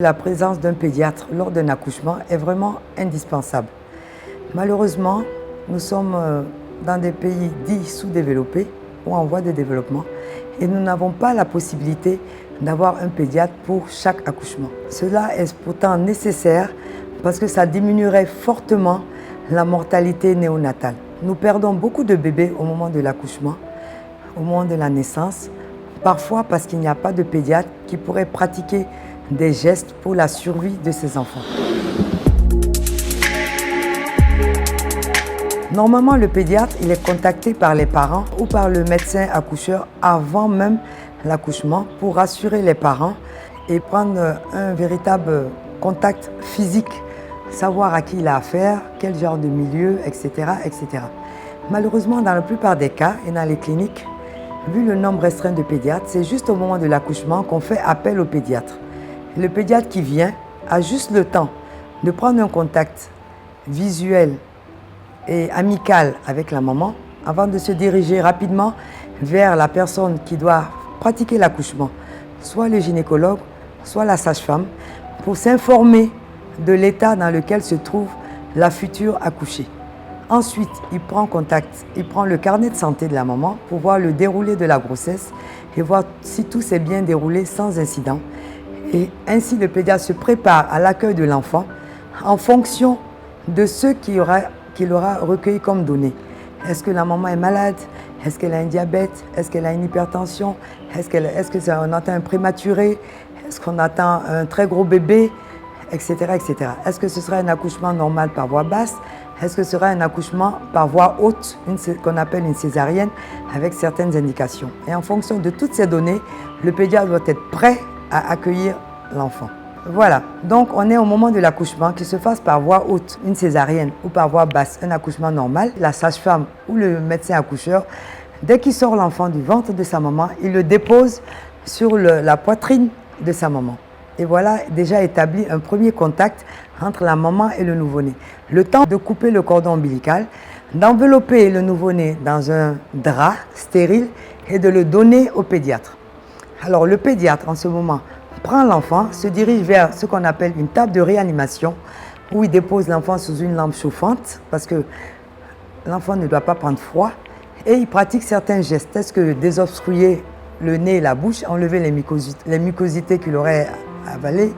La présence d'un pédiatre lors d'un accouchement est vraiment indispensable. Malheureusement, nous sommes dans des pays dits sous-développés ou en voie de développement et nous n'avons pas la possibilité d'avoir un pédiatre pour chaque accouchement. Cela est pourtant nécessaire parce que ça diminuerait fortement la mortalité néonatale. Nous perdons beaucoup de bébés au moment de l'accouchement, au moment de la naissance, parfois parce qu'il n'y a pas de pédiatre qui pourrait pratiquer des gestes pour la survie de ces enfants. Normalement, le pédiatre il est contacté par les parents ou par le médecin accoucheur avant même l'accouchement pour rassurer les parents et prendre un véritable contact physique, savoir à qui il a affaire, quel genre de milieu, etc., etc. Malheureusement, dans la plupart des cas et dans les cliniques, vu le nombre restreint de pédiatres, c'est juste au moment de l'accouchement qu'on fait appel au pédiatre. Le pédiatre qui vient a juste le temps de prendre un contact visuel et amical avec la maman avant de se diriger rapidement vers la personne qui doit pratiquer l'accouchement, soit le gynécologue, soit la sage-femme, pour s'informer de l'état dans lequel se trouve la future accouchée. Ensuite, il prend contact, il prend le carnet de santé de la maman pour voir le déroulé de la grossesse et voir si tout s'est bien déroulé sans incident. Et ainsi, le pédiatre se prépare à l'accueil de l'enfant en fonction de ce qu'il aura recueilli comme données. Est-ce que la maman est malade? Est-ce qu'elle a un diabète? Est-ce qu'elle a une hypertension? Est-ce qu'on attend un prématuré? Est-ce qu'on attend un très gros bébé? Etc. etc. Est-ce que ce sera un accouchement normal par voie basse? Est-ce que ce sera un accouchement par voie haute, qu'on appelle une césarienne, avec certaines indications? Et en fonction de toutes ces données, le pédiatre doit être prêt à accueillir l'enfant. Voilà, donc on est au moment de l'accouchement, qu'il se fasse par voie haute, une césarienne, ou par voie basse, un accouchement normal. La sage-femme ou le médecin accoucheur, dès qu'il sort l'enfant du ventre de sa maman, il le dépose sur la poitrine de sa maman. Et voilà déjà établi un premier contact entre la maman et le nouveau-né. Le temps de couper le cordon ombilical, d'envelopper le nouveau-né dans un drap stérile et de le donner au pédiatre. Alors le pédiatre en ce moment prend l'enfant, se dirige vers ce qu'on appelle une table de réanimation où il dépose l'enfant sous une lampe chauffante parce que l'enfant ne doit pas prendre froid et il pratique certains gestes tels que désobstruer le nez et la bouche, enlever les mucosités qu'il aurait avalées,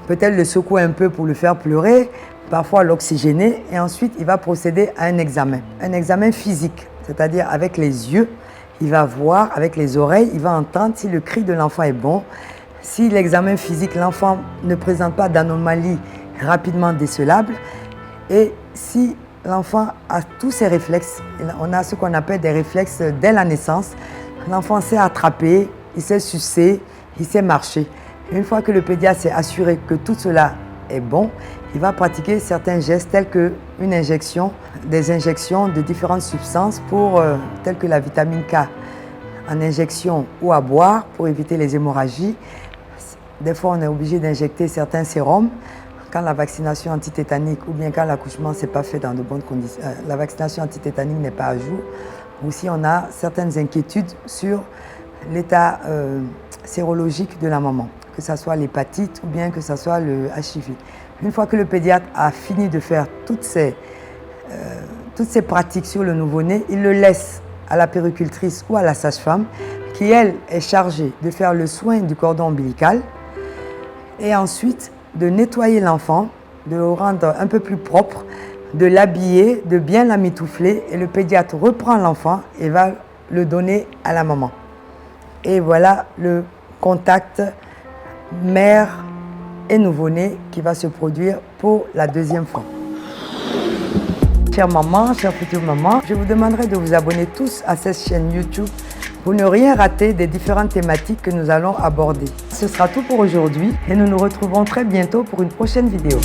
peut-être le secouer un peu pour le faire pleurer, parfois l'oxygéner et ensuite il va procéder à un examen physique, c'est-à-dire avec les yeux. Il va voir avec les oreilles, il va entendre si le cri de l'enfant est bon. Si l'examen physique, l'enfant ne présente pas d'anomalie rapidement décelable et si l'enfant a tous ses réflexes, on a ce qu'on appelle des réflexes dès la naissance. L'enfant sait attraper, il sait sucer, il sait marcher. Une fois que le pédiatre s'est assuré que tout cela est bon, il va pratiquer certains gestes tels que des injections de différentes substances telles que la vitamine K en injection ou à boire pour éviter les hémorragies. Des fois, on est obligé d'injecter certains sérums quand la vaccination antitétanique ou bien quand l'accouchement ne s'est pas fait dans de bonnes conditions, la vaccination antitétanique n'est pas à jour, ou si on a certaines inquiétudes sur l'état sérologique de la maman, que ce soit l'hépatite ou bien que ce soit le HIV. Une fois que le pédiatre a fini de faire toutes ces pratiques sur le nouveau-né, il le laisse à la puéricultrice ou à la sage-femme qui, elle, est chargée de faire le soin du cordon ombilical et ensuite de nettoyer l'enfant, de le rendre un peu plus propre, de l'habiller, de bien l'amitoufler et le pédiatre reprend l'enfant et va le donner à la maman. Et voilà le contact mère et nouveau-né qui va se produire pour la deuxième fois. Chères mamans, chères futures mamans, je vous demanderai de vous abonner tous à cette chaîne YouTube pour ne rien rater des différentes thématiques que nous allons aborder. Ce sera tout pour aujourd'hui et nous nous retrouvons très bientôt pour une prochaine vidéo.